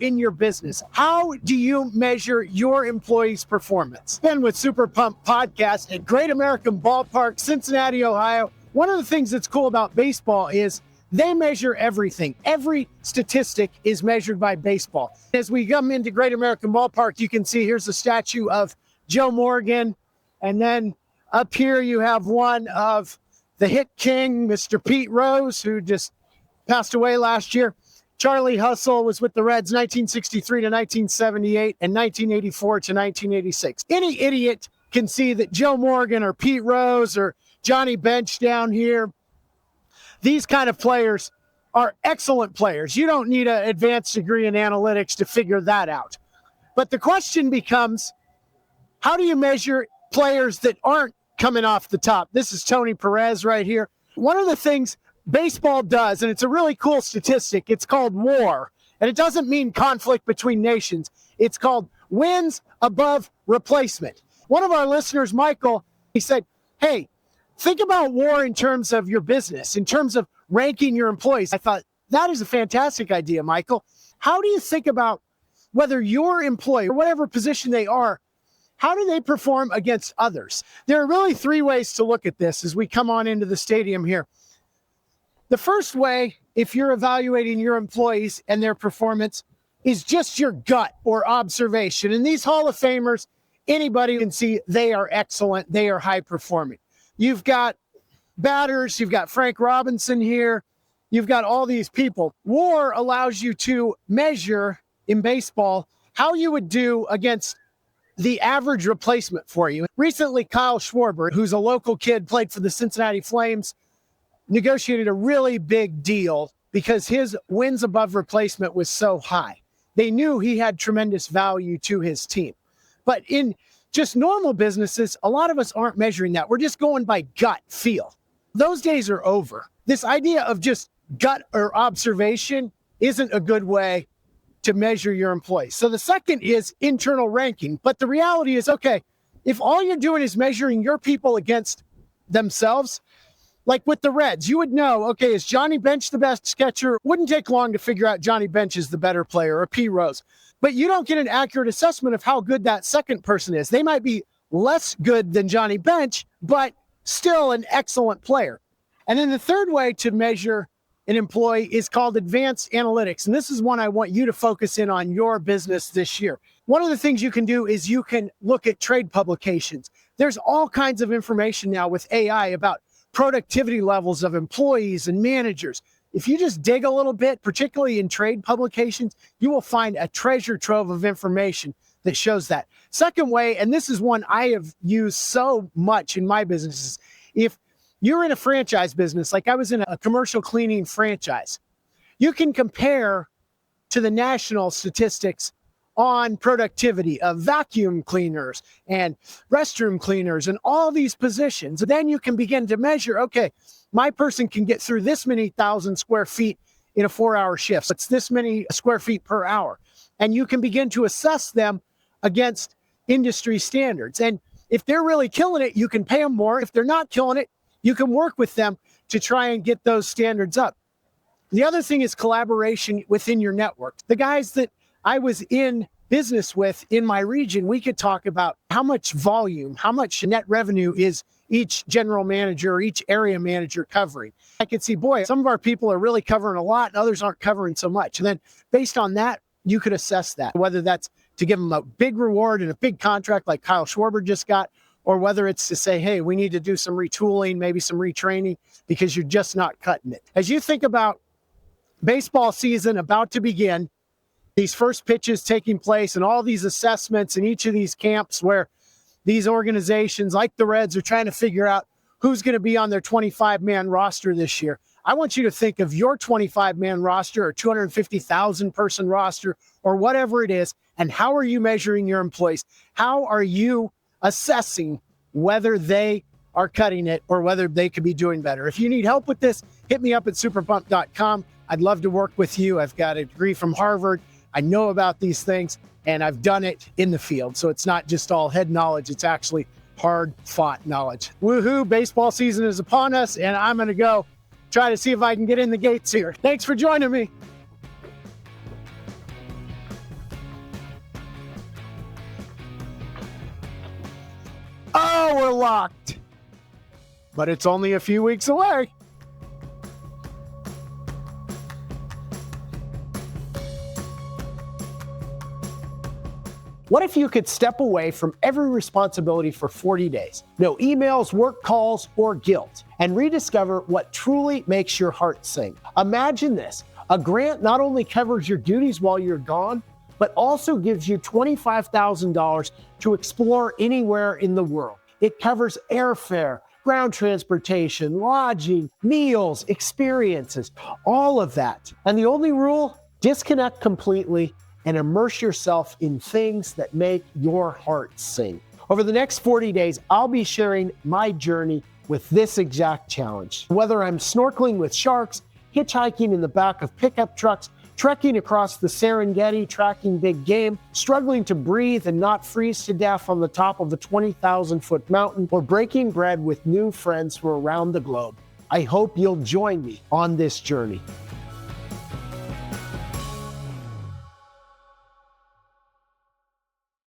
in your business. How do you measure your employees' performance? Been with SuperPumped podcast at Great American Ballpark, Cincinnati, Ohio. One of the things that's cool about baseball is they measure everything. Every statistic is measured by baseball. As we come into Great American Ballpark, you can see here's a statue of Joe Morgan. And then up here you have one of the hit king, Mr. Pete Rose, who just passed away last year. Charlie Hustle was with the Reds 1963 to 1978 and 1984 to 1986. Any idiot can see that Joe Morgan or Pete Rose or Johnny Bench down here, these kind of players are excellent players. You don't need an advanced degree in analytics to figure that out. But the question becomes, how do you measure players that aren't coming off the top? This is Tony Perez right here. One of the things baseball does, and it's a really cool statistic, it's called WAR. And it doesn't mean conflict between nations. It's called wins above replacement. One of our listeners, Michael, he said, hey, think about WAR in terms of your business, in terms of ranking your employees. I thought, that is a fantastic idea, Michael. How do you think about whether your employee, or whatever position they are, how do they perform against others? There are really three ways to look at this as we come on into the stadium here. The first way, if you're evaluating your employees and their performance, is just your gut or observation. And these Hall of Famers, anybody can see they are excellent. They are high performing. You've got batters. You've got Frank Robinson here. You've got all these people. WAR allows you to measure in baseball how you would do against the average replacement for you. Recently, Kyle Schwarber, who's a local kid, played for the Cincinnati Flames, negotiated a really big deal because his wins above replacement was so high. They knew he had tremendous value to his team. But in just normal businesses, a lot of us aren't measuring that. We're just going by gut feel. Those days are over. This idea of just gut or observation isn't a good way to measure your employees. So the second is internal ranking. But the reality is, okay, if all you're doing is measuring your people against themselves, like with the Reds, you would know, okay, is Johnny Bench the best catcher? Wouldn't take long to figure out Johnny Bench is the better player or P. Rose. But you don't get an accurate assessment of how good that second person is. They might be less good than Johnny Bench, but still an excellent player. And then the third way to measure an employee is called advanced analytics. And this is one I want you to focus in on your business this year. One of the things you can do is you can look at trade publications. There's all kinds of information now with AI about productivity levels of employees and managers. If you just dig a little bit, particularly in trade publications, you will find a treasure trove of information that shows that. Second way, and this is one I have used so much in my businesses, if you're in a franchise business, like I was in a commercial cleaning franchise, you can compare to the national statistics on productivity of vacuum cleaners and restroom cleaners and all these positions. And then you can begin to measure, okay, my person can get through this many thousand square feet in a 4-hour shift. So it's this many square feet per hour. And you can begin to assess them against industry standards. And if they're really killing it, you can pay them more. If they're not killing it, you can work with them to try and get those standards up. The other thing is collaboration within your network. The guys that I was in business with in my region, we could talk about how much volume, how much net revenue is each general manager or each area manager covering. I could see, boy, some of our people are really covering a lot and others aren't covering so much. And then based on that, you could assess that, whether that's to give them a big reward and a big contract like Kyle Schwarber just got, or whether it's to say, hey, we need to do some retooling, maybe some retraining, because you're just not cutting it. As you think about baseball season about to begin, these first pitches taking place and all these assessments in each of these camps where these organizations like the Reds are trying to figure out who's going to be on their 25-man roster this year. I want you to think of your 25-man roster or 250,000 person roster or whatever it is, and how are you measuring your employees? How are you assessing whether they are cutting it or whether they could be doing better? If you need help with this, hit me up at superpump.com. I'd love to work with you. I've got a degree from Harvard. I know about these things, and I've done it in the field. So it's not just all head knowledge. It's actually hard-fought knowledge. Woohoo, baseball season is upon us, and I'm going to go try to see if I can get in the gates here. Thanks for joining me. Now we're locked. But it's only a few weeks away. What if you could step away from every responsibility for 40 days? No emails, work calls, or guilt, and rediscover what truly makes your heart sing. Imagine this. A grant not only covers your duties while you're gone, but also gives you $25,000 to explore anywhere in the world. It covers airfare, ground transportation, lodging, meals, experiences, all of that. And the only rule? Disconnect completely and immerse yourself in things that make your heart sing. Over the next 40 days, I'll be sharing my journey with this exact challenge. Whether I'm snorkeling with sharks, hitchhiking in the back of pickup trucks, trekking across the Serengeti, tracking big game, struggling to breathe and not freeze to death on the top of a 20,000-foot mountain, or breaking bread with new friends from around the globe, I hope you'll join me on this journey.